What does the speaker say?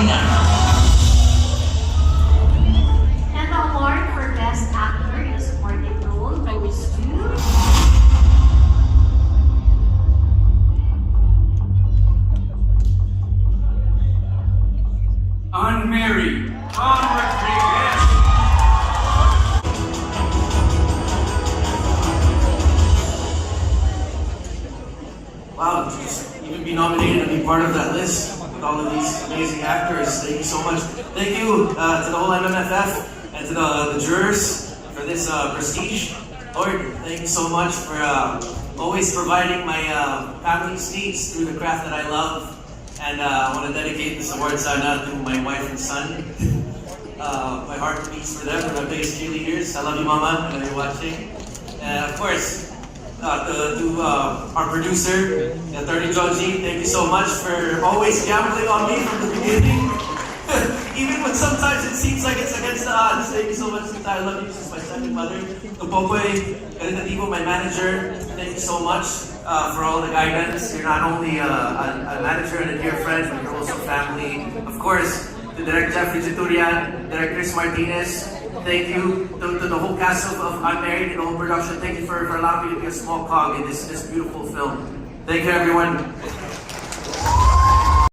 galingan. And the award for Best Actor in a Supporting Role goes to... Unmarried, Don Rodriguez. Wow, to even be nominated and be part of that list with all of these amazing actors. Thank you so much. Thank you to the whole MMFF and to the jurors for this prestige. Lord, thank you so much for always providing my family's needs through the craft that I love. And I want to dedicate this award sana to my wife and son. My heart beats for them. They're my biggest cheerleaders. I love you, Mama. I know you're watching. And of course, to our producer, Attorney Joji, thank you so much for always gambling on me from the beginning. Even when sometimes it seems like it's against the odds. Thank you so much, Tita. I love you. She's my second mother. To Popoy Caritativo, my manager, thank you so much for all the guidance. You're not only a manager and a dear friend, but you're also family. Of course, to Director Jeffrey Ziturian, Director Chris Martinez, thank you to the whole cast of Unmarried and the whole production. Thank you for allowing me to be a small cog in this beautiful film. Thank you, everyone.